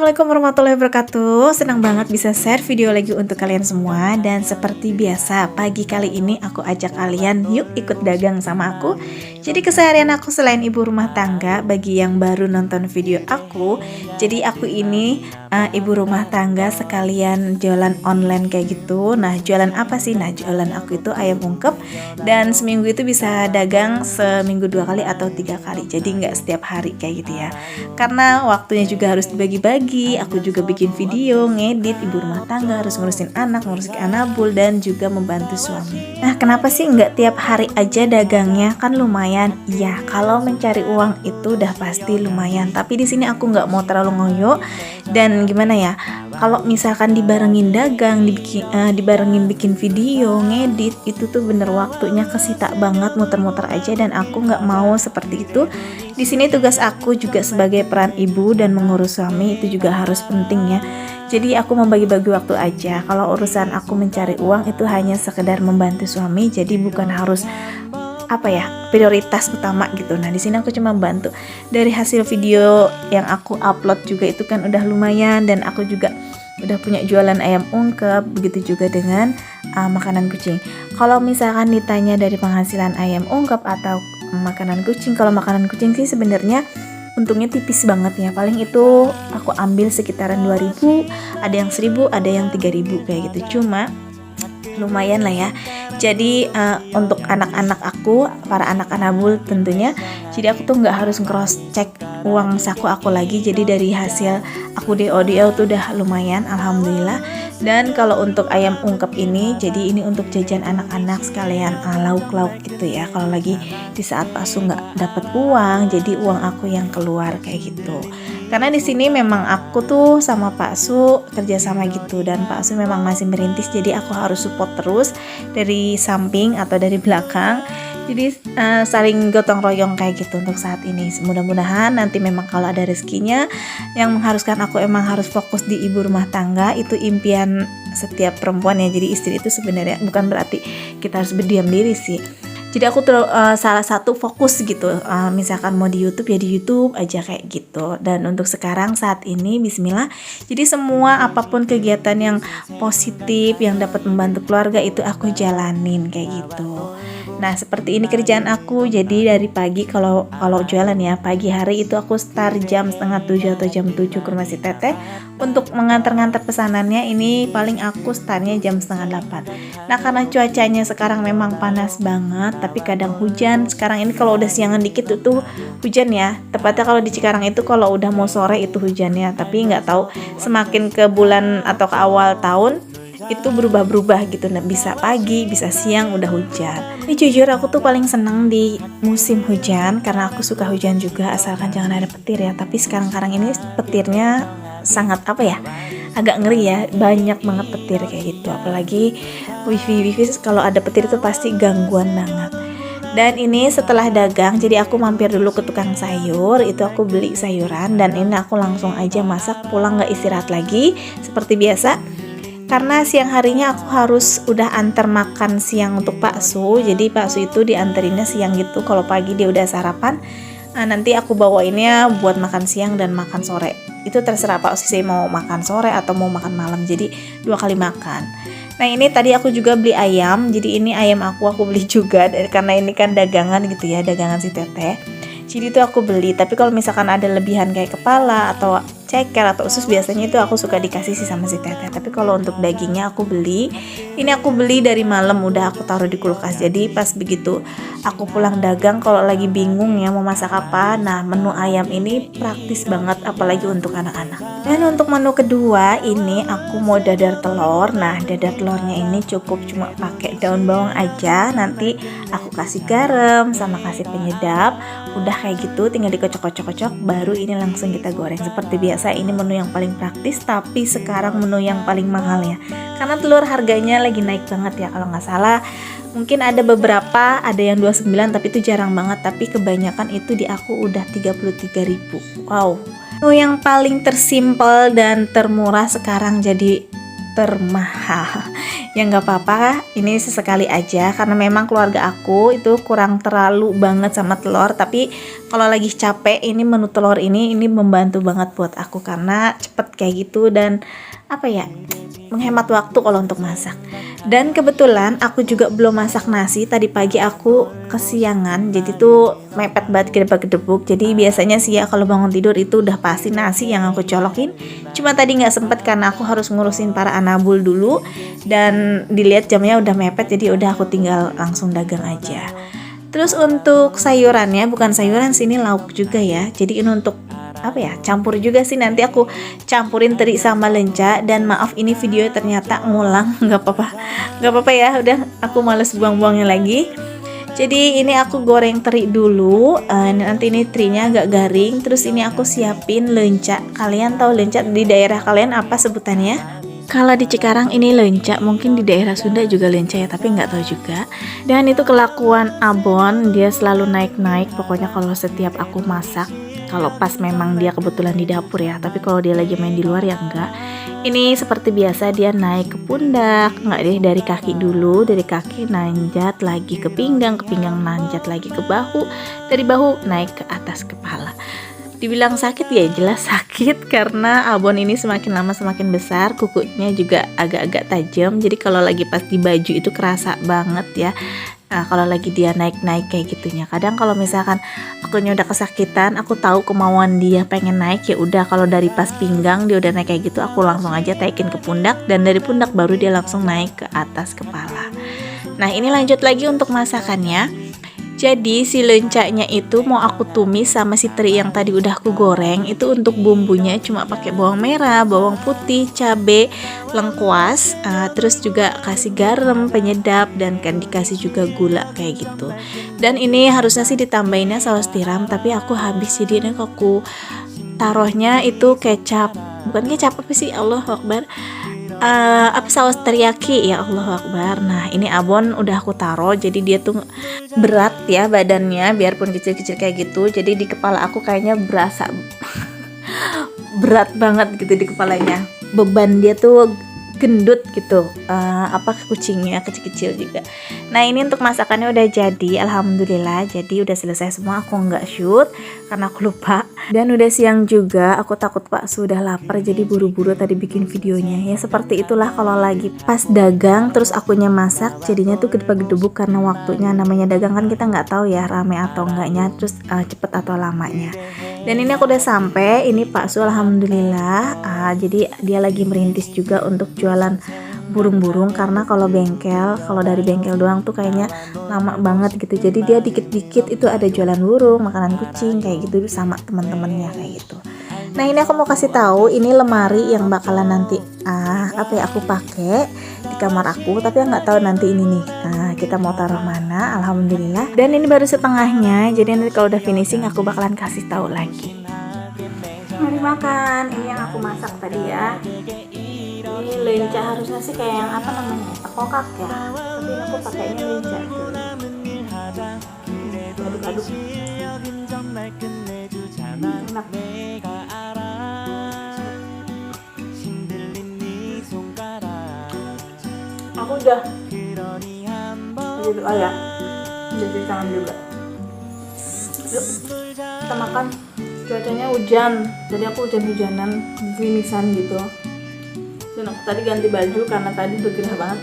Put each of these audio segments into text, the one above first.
Assalamualaikum warahmatullahi wabarakatuh. Senang banget bisa share video lagi untuk kalian semua. Dan seperti biasa, pagi kali ini aku ajak kalian yuk ikut dagang sama aku. Jadi keseharian aku selain ibu rumah tangga, bagi yang baru nonton video aku, jadi aku ini ibu rumah tangga sekalian jualan online kayak gitu. Nah, jualan apa sih? Nah, jualan aku itu ayam ungkep, dan seminggu itu bisa dagang seminggu 2 kali atau 3 kali. Jadi nggak setiap hari kayak gitu ya. Karena waktunya juga harus dibagi-bagi. Aku juga bikin video, ngedit, ibu rumah tangga harus ngurusin anak, ngurusin anabul, dan juga membantu suami. Nah, kenapa sih nggak tiap hari aja dagangnya? Kan lumayan. Ya, kalau mencari uang itu udah pasti lumayan. Tapi di sini aku nggak mau terlalu ngoyo. Dan gimana ya? Kalau misalkan dibarengin dagang, dibarengin bikin video, ngedit, itu tuh bener waktunya kesita banget, muter-muter aja, dan aku nggak mau seperti itu. Di sini tugas aku juga sebagai peran ibu dan mengurus suami itu juga harus penting ya. Jadi aku membagi-bagi waktu aja. Kalau urusan aku mencari uang itu hanya sekedar membantu suami, jadi bukan harus prioritas utama gitu. Nah, di sini aku cuma bantu. Dari hasil video yang aku upload juga itu kan udah lumayan, dan aku juga udah punya jualan ayam ungkep, begitu juga dengan makanan kucing. Kalau misalkan ditanya dari penghasilan ayam ungkep atau makanan kucing, kalau makanan kucing sih sebenarnya untungnya tipis banget ya. Paling itu aku ambil sekitaran 2.000, ada yang 1.000, ada yang 3.000 kayak gitu. Cuma lumayan lah ya. Jadi untuk anak-anak aku, para anak anabul tentunya, jadi aku tuh nggak harus cross check uang saku aku lagi. Jadi dari hasil aku DO tuh udah lumayan, alhamdulillah. Dan kalau untuk ayam ungkep ini, jadi ini untuk jajan anak-anak sekalian lauk-lauk gitu ya. Kalau lagi di saat Pak Su nggak dapat uang, jadi uang aku yang keluar kayak gitu. Karena di sini memang aku tuh sama Pak Su kerjasama gitu, dan Pak Su memang masih merintis, jadi aku harus support terus dari samping atau dari belakang. Jadi saling gotong royong kayak gitu untuk saat ini. Mudah-mudahan nanti memang kalau ada rezekinya yang mengharuskan aku emang harus fokus di ibu rumah tangga, itu impian setiap perempuan ya. Jadi istri itu sebenarnya bukan berarti kita harus berdiam diri sih. Jadi aku salah satu fokus gitu, misalkan mau di YouTube ya di YouTube aja kayak gitu. Dan untuk sekarang saat ini bismillah, jadi semua apapun kegiatan yang positif yang dapat membantu keluarga itu aku jalanin kayak gitu. Nah, seperti ini kerjaan aku. Jadi dari pagi kalau jualan ya, pagi hari itu aku start jam 6:30 atau jam 7 ke rumah si Teteh untuk mengantar-ngantar pesanannya. Ini paling aku startnya jam 7:30. Nah, karena cuacanya sekarang memang panas banget, tapi kadang hujan. Sekarang ini kalau udah siangan dikit itu hujan ya. Tepatnya kalau di Cikarang itu kalau udah mau sore itu hujannya. Tapi nggak tahu semakin ke bulan atau ke awal tahun itu berubah-berubah gitu. Nah, bisa pagi, bisa siang udah hujan. Ini jujur aku tuh paling seneng di musim hujan karena aku suka hujan juga, asalkan jangan ada petir ya. Tapi sekarang ini petirnya sangat agak ngeri ya, banyak banget petir kayak gitu. Apalagi wifi kalau ada petir itu pasti gangguan banget. Dan ini setelah dagang, jadi aku mampir dulu ke tukang sayur, itu aku beli sayuran, dan ini aku langsung aja masak, pulang gak istirahat lagi seperti biasa. Karena siang harinya aku harus udah antar makan siang untuk Pak Su. Jadi Pak Su itu dianterinnya siang gitu. Kalau pagi dia udah sarapan, nanti aku bawainnya buat makan siang dan makan sore. Itu terserah Pak Su sih mau makan sore atau mau makan malam. Jadi 2 kali makan. Nah, ini tadi aku juga beli ayam. Jadi ini ayam aku beli juga karena ini kan dagangan gitu ya, dagangan si Teteh. Jadi itu aku beli. Tapi kalau misalkan ada lebihan kayak kepala atau ceker atau usus, biasanya itu aku suka dikasih sih sama si Teteh. Tapi kalau untuk dagingnya aku beli. Ini aku beli dari malam, udah aku taruh di kulkas. Jadi pas begitu aku pulang dagang, kalau lagi bingung ya mau masak apa, nah menu ayam ini praktis banget apalagi untuk anak-anak. Dan untuk menu kedua ini aku mau dadar telur. Nah, dadar telurnya ini cukup cuma pakai daun bawang aja. Nanti aku kasih garam sama kasih penyedap. Udah kayak gitu tinggal dikocok-kocok, baru ini langsung kita goreng. Seperti biasa ini menu yang paling praktis, tapi sekarang menu yang paling mahal ya. Karena telur harganya lagi naik banget ya, kalau nggak salah. Mungkin ada beberapa, ada yang 29, tapi itu jarang banget. Tapi kebanyakan itu di aku udah 33.000. Wow. Menu yang paling tersimpel dan termurah sekarang jadi termahal. Ya nggak apa-apa, ini sesekali aja karena memang keluarga aku itu kurang terlalu banget sama telur. Tapi kalau lagi capek, ini menu telur ini membantu banget buat aku karena cepet kayak gitu dan apa ya, menghemat waktu kalau untuk masak. Dan kebetulan aku juga belum masak nasi. Tadi pagi aku kesiangan, jadi tuh mepet banget gedebak-gedebuk. Jadi biasanya sih ya kalau bangun tidur itu udah pasti nasi yang aku colokin. Cuma tadi nggak sempet karena aku harus ngurusin para anabul dulu. Dan dilihat jamnya udah mepet, jadi udah aku tinggal langsung dagang aja. Terus untuk sayurannya, bukan sayuran sini lauk juga ya. Jadi ini untuk apa ya, campur juga sih, nanti aku campurin teri sama lenca. Dan maaf ini video ternyata ngulang, nggak apa-apa ya, udah aku males buang-buangnya lagi. Jadi ini aku goreng teri dulu, nanti ini terinya agak garing. Terus ini aku siapin lenca. Kalian tahu lenca di daerah kalian apa sebutannya? Kalau di Cikarang ini lenca, mungkin di daerah Sunda juga lenca ya, tapi nggak tahu juga. Dan itu kelakuan Abon, dia selalu naik-naik pokoknya kalau setiap aku masak. Kalau pas memang dia kebetulan di dapur ya, tapi kalau dia lagi main di luar ya enggak. Ini seperti biasa dia naik ke pundak, enggak deh, dari kaki dulu, dari kaki nanjat lagi ke pinggang nanjat lagi ke bahu, dari bahu naik ke atas kepala. Dibilang sakit ya jelas sakit karena Abon ini semakin lama semakin besar, kukunya juga agak-agak tajam. Jadi kalau lagi pas di baju itu kerasa banget ya. Nah, kalau lagi dia naik-naik kayak gitunya. Kadang kalau misalkan akunya udah kesakitan, aku tahu kemauan dia pengen naik, ya udah kalau dari pas pinggang dia udah naik kayak gitu, aku langsung aja taikin ke pundak, dan dari pundak baru dia langsung naik ke atas kepala. Nah, ini lanjut lagi untuk masakannya. Jadi si lencanya itu mau aku tumis sama si teri yang tadi udah aku goreng. Itu untuk bumbunya cuma pakai bawang merah, bawang putih, cabai, lengkuas, terus juga kasih garam, penyedap, dan kan dikasih juga gula kayak gitu. Dan ini harusnya sih ditambahinnya saus tiram, tapi aku habis, jadi ini aku taruhnya itu kecap, bukan kecap apa sih, Allahu Akbar, apa saus teriyaki, ya Allah Akbar. Nah ini Abon udah aku taruh, jadi dia tuh berat ya badannya, biarpun kecil-kecil kayak gitu. Jadi di kepala aku kayaknya berasa berat banget gitu di kepalanya, beban dia tuh gendut gitu, kucingnya kecil-kecil juga. Nah ini untuk masakannya udah jadi, alhamdulillah. Jadi udah selesai semua, aku nggak shoot karena aku lupa. Dan udah siang juga, aku takut Pak sudah lapar, jadi buru-buru tadi bikin videonya. Ya seperti itulah kalau lagi pas dagang terus akunya masak, jadinya tuh gedebak-gedebuk karena waktunya. Namanya dagang kan kita nggak tahu ya rame atau enggaknya, terus cepet atau lamanya. Dan ini aku udah sampai, ini Pak Su alhamdulillah. Jadi dia lagi merintis juga untuk jualan burung-burung, karena kalau dari bengkel doang tuh kayaknya lama banget gitu. Jadi dia dikit-dikit itu ada jualan burung, makanan kucing kayak gitu sama teman-temannya kayak gitu. Nah ini aku mau kasih tahu, ini lemari yang bakalan nanti aku pakai di kamar aku, tapi nggak tahu nanti ini nih kita mau taruh mana. Alhamdulillah. Dan ini baru setengahnya, jadi nanti kalau udah finishing aku bakalan kasih tahu lagi. Mari makan. Ini yang aku masak tadi ya. Ini lenca, harusnya sih kayak yang apa namanya, tekokak ya, tapi ini aku pakainya lenca tuh. Aduk-aduk. Enak. Aku udah gitu ayam, jadi tangan juga. Yuk kita makan. Cuacanya hujan, jadi aku hujan-hujanan, gerimis gitu. Dan aku tadi ganti baju karena tadi bergerah banget.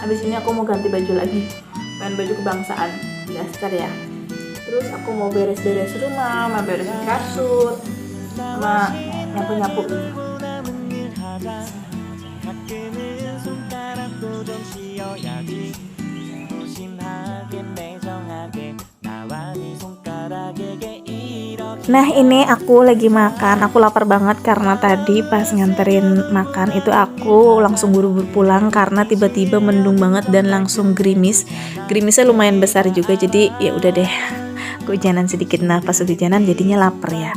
Habis ini aku mau ganti baju lagi, pengen baju kebangsaan, daster ya. Terus aku mau beres-beres rumah, mau beresin kasur, sama nyapu-nyapu gitu. Nah ini aku lagi makan, aku lapar banget karena tadi pas nganterin makan itu aku langsung buru-buru pulang karena tiba-tiba mendung banget dan langsung gerimisnya lumayan besar juga. Jadi ya udah deh, kehujanan sedikit. Nah pas kehujanan jadinya lapar ya.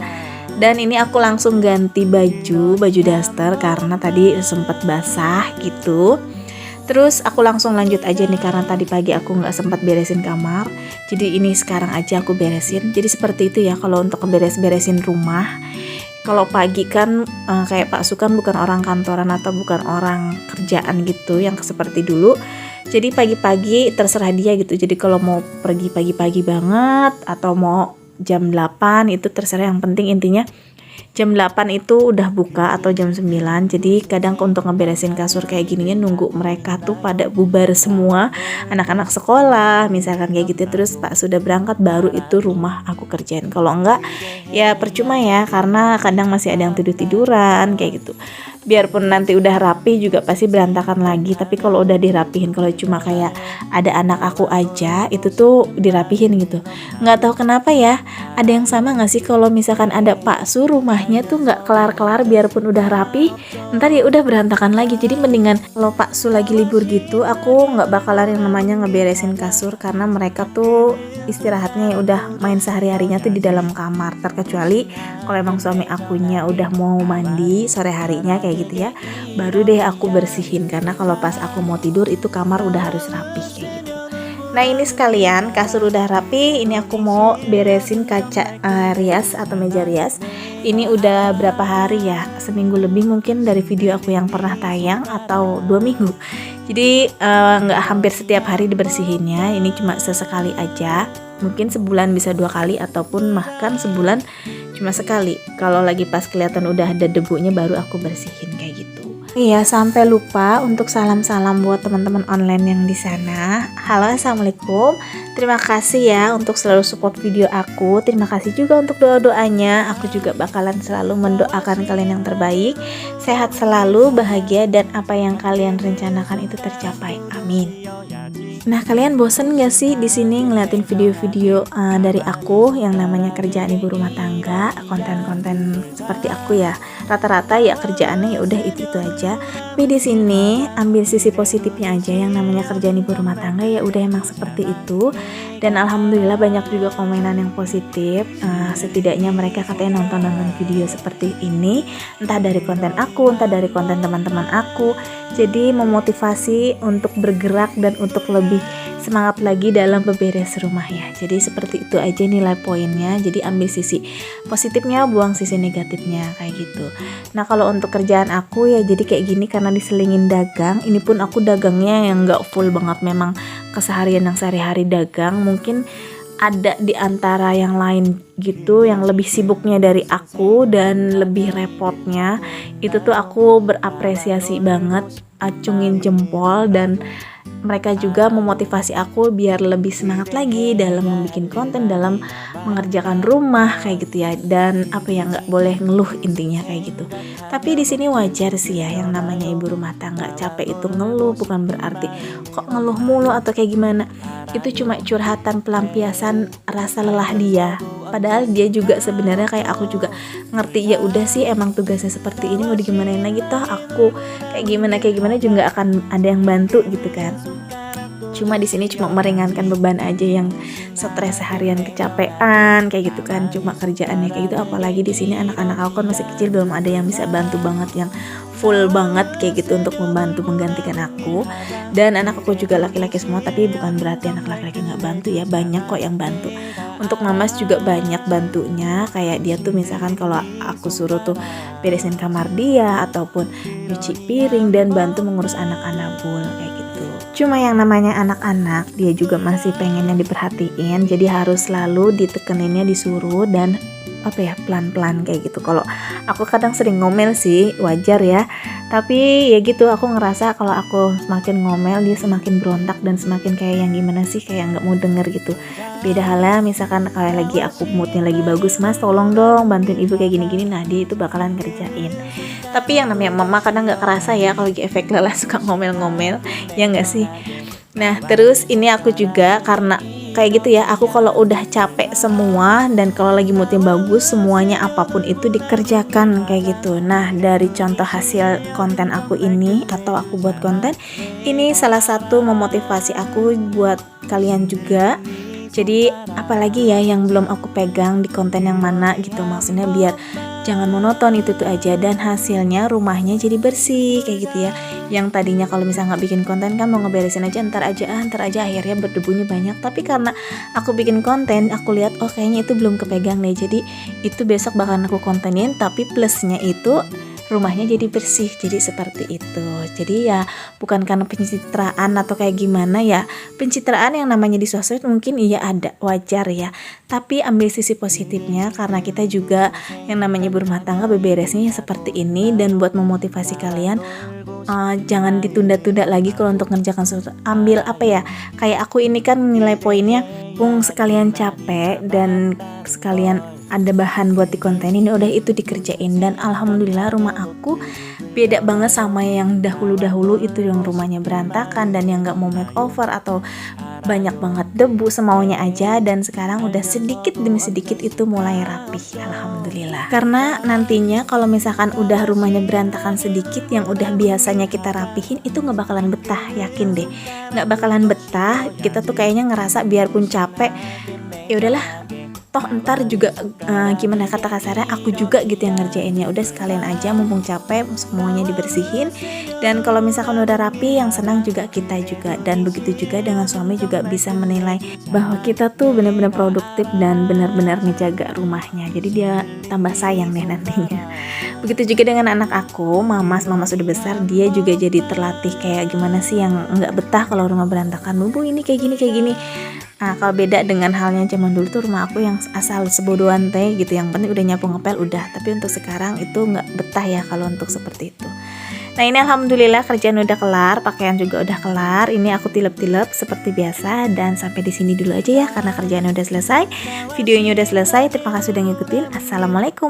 Dan ini aku langsung ganti baju daster karena tadi sempet basah gitu. Terus aku langsung lanjut aja nih karena tadi pagi aku nggak sempat beresin kamar. Jadi ini sekarang aja aku beresin. Jadi seperti itu ya kalau untuk beresin rumah. Kalau pagi kan kayak Pak Su kan bukan orang kantoran atau bukan orang kerjaan gitu yang seperti dulu. Jadi pagi-pagi terserah dia gitu. Jadi kalau mau pergi pagi-pagi banget atau mau jam 8 itu terserah, yang penting intinya jam 8 itu udah buka atau jam 9. Jadi kadang untuk ngeberesin kasur kayak gininya nunggu mereka tuh pada bubar semua, anak-anak sekolah misalkan kayak gitu, terus Pak sudah berangkat baru itu rumah aku kerjain. Kalau enggak ya percuma ya, karena kadang masih ada yang tidur-tiduran kayak gitu. Biarpun nanti udah rapi juga pasti berantakan lagi, tapi kalau udah dirapihin, kalau cuma kayak ada anak aku aja itu tuh dirapihin gitu. Nggak tahu kenapa ya, ada yang sama nggak sih kalau misalkan ada Pak Su rumahnya tuh nggak kelar-kelar, biarpun udah rapi ntar ya udah berantakan lagi. Jadi mendingan kalau Pak Su lagi libur gitu aku nggak bakalan yang namanya ngeberesin kasur, karena mereka tuh istirahatnya ya udah main sehari-harinya tuh di dalam kamar, terkecuali kalau emang suami akunya udah mau mandi sore harinya kayak gitu ya, baru deh aku bersihin, karena kalau pas aku mau tidur itu kamar udah harus rapi kayak gitu. Nah ini sekalian kasur udah rapi, ini aku mau beresin kaca rias atau meja rias. Ini udah berapa hari ya, seminggu lebih mungkin dari video aku yang pernah tayang, atau 2 minggu. Jadi nggak hampir setiap hari dibersihinnya, ini cuma sesekali aja. Mungkin sebulan bisa 2 kali ataupun bahkan sebulan cuma sekali. Kalau lagi pas kelihatan udah ada debunya baru aku bersihin kayak gitu. Iya, sampai lupa untuk salam-salam buat teman-teman online yang di sana. Halo, assalamualaikum. Terima kasih ya untuk selalu support video aku. Terima kasih juga untuk doa-doanya. Aku juga bakalan selalu mendoakan kalian yang terbaik, sehat selalu, bahagia, dan apa yang kalian rencanakan itu tercapai. Amin. Nah, kalian bosen gak sih di sini ngeliatin video-video dari aku yang namanya kerjaan ibu rumah tangga, konten-konten seperti aku ya? Rata-rata ya kerjaannya ya udah itu aja. Tapi di sini ambil sisi positifnya aja, yang namanya kerjaan ibu rumah tangga ya udah emang seperti itu. Dan alhamdulillah banyak juga komenan yang positif. Setidaknya mereka katanya nonton video seperti ini, entah dari konten aku, entah dari konten teman-teman aku. Jadi memotivasi untuk bergerak dan untuk lebih semangat lagi dalam beberes rumah ya. Jadi seperti itu aja nilai poinnya. Jadi ambil sisi positifnya, buang sisi negatifnya kayak gitu. Nah kalau untuk kerjaan aku ya jadi kayak gini karena diselingin dagang. Ini pun aku dagangnya yang gak full banget, memang keseharian yang sehari-hari dagang. Mungkin ada di antara yang lain gitu yang lebih sibuknya dari aku dan lebih repotnya. Itu tuh aku berapresiasi banget, acungin jempol, dan mereka juga memotivasi aku biar lebih semangat lagi dalam membuat konten, dalam mengerjakan rumah kayak gitu ya. Dan apa yang nggak boleh ngeluh, intinya kayak gitu. Tapi di sini wajar sih ya, yang namanya ibu rumah tangga capek itu ngeluh, bukan berarti kok ngeluh mulu atau kayak gimana. Itu cuma curhatan pelampiasan rasa lelah dia. Padahal dia juga sebenarnya kayak aku juga ngerti, ya udah sih emang tugasnya seperti ini, mau digimanain lagi, toh aku kayak gimana juga akan ada yang bantu gitu kan. Cuma di sini cuma meringankan beban aja, yang stres seharian kecapean kayak gitu kan, cuma kerjaannya kayak gitu. Apalagi di sini anak-anak aku kan masih kecil, belum ada yang bisa bantu banget yang full banget kayak gitu untuk membantu menggantikan aku. Dan anak aku juga laki-laki semua, tapi bukan berarti anak laki-laki nggak bantu ya, banyak kok yang bantu. Untuk mamas juga banyak bantunya, kayak dia tuh misalkan kalau aku suruh tuh beresin kamar dia ataupun nyuci piring dan bantu mengurus anak-anak bul kayak gitu. Cuma yang namanya anak-anak dia juga masih pengennya diperhatiin, jadi harus selalu ditekeninnya, disuruh, dan apa ya, pelan-pelan kayak gitu. Kalau aku kadang sering ngomel sih, wajar ya, tapi ya gitu, aku ngerasa kalau aku semakin ngomel dia semakin berontak dan semakin kayak yang gimana sih, kayak nggak mau denger gitu. Beda halnya misalkan kayak lagi aku moodnya lagi bagus, mas tolong dong bantuin ibu kayak gini-gini, nah dia itu bakalan kerjain. Tapi yang namanya mama kadang nggak kerasa ya kalau lagi efek lelah suka ngomel-ngomel, ya nggak sih. Nah terus ini aku juga karena kayak gitu ya, aku kalau udah capek semua dan kalau lagi moodnya bagus, semuanya apapun itu dikerjakan kayak gitu. Nah dari contoh hasil konten aku ini, atau aku buat konten ini, salah satu memotivasi aku buat kalian juga. Jadi apalagi ya yang belum aku pegang di konten yang mana gitu, maksudnya biar jangan monoton itu tuh aja, dan hasilnya rumahnya jadi bersih kayak gitu ya. Yang tadinya kalau misalnya nggak bikin konten kan mau ngeberesin aja ntar aja akhirnya berdebunya banyak, tapi karena aku bikin konten aku lihat oh kayaknya itu belum kepegang deh, jadi itu besok bakalan aku kontenin, tapi plusnya itu rumahnya jadi bersih, jadi seperti itu. Jadi ya bukan karena pencitraan atau kayak gimana ya, pencitraan yang namanya di sosmed mungkin iya ada, wajar ya, tapi ambil sisi positifnya, karena kita juga yang namanya berumah tangga beberesnya seperti ini, dan buat memotivasi kalian jangan ditunda-tunda lagi kalau untuk ngerjakan sesuatu. Ambil apa ya, kayak aku ini kan nilai poinnya sekalian capek dan sekalian ada bahan buat dikontenin, udah itu dikerjain. Dan alhamdulillah rumah aku beda banget sama yang dahulu-dahulu itu, yang rumahnya berantakan dan yang gak mau makeover atau banyak banget debu semaunya aja, dan sekarang udah sedikit demi sedikit itu mulai rapih, alhamdulillah. Karena nantinya kalau misalkan udah rumahnya berantakan sedikit, yang udah biasanya kita rapihin itu gak bakalan betah, yakin deh gak bakalan betah. Kita tuh kayaknya ngerasa biarpun capek ya udahlah, toh ntar juga gimana kata kasarnya aku juga gitu yang ngerjainnya, udah sekalian aja mumpung capek semuanya dibersihin. Dan kalau misalkan udah rapi, yang senang juga kita juga, dan begitu juga dengan suami juga bisa menilai bahwa kita tuh benar-benar produktif dan benar-benar ngejaga rumahnya, jadi dia tambah sayang deh nantinya. Begitu juga dengan anak aku, mama sudah besar, dia juga jadi terlatih kayak gimana sih yang nggak betah kalau rumah berantakan, bu ini kayak gini. Nah, kalau beda dengan halnya zaman dulu tuh rumah aku yang asal sebodohan teh gitu, yang penting udah nyapu ngepel udah. Tapi untuk sekarang itu nggak betah ya kalau untuk seperti itu. Nah ini alhamdulillah kerjaan udah kelar, pakaian juga udah kelar. Ini aku tilep-tilep seperti biasa, dan sampai di sini dulu aja ya karena kerjaan udah selesai, videonya udah selesai. Terima kasih sudah ngikutin. Assalamualaikum.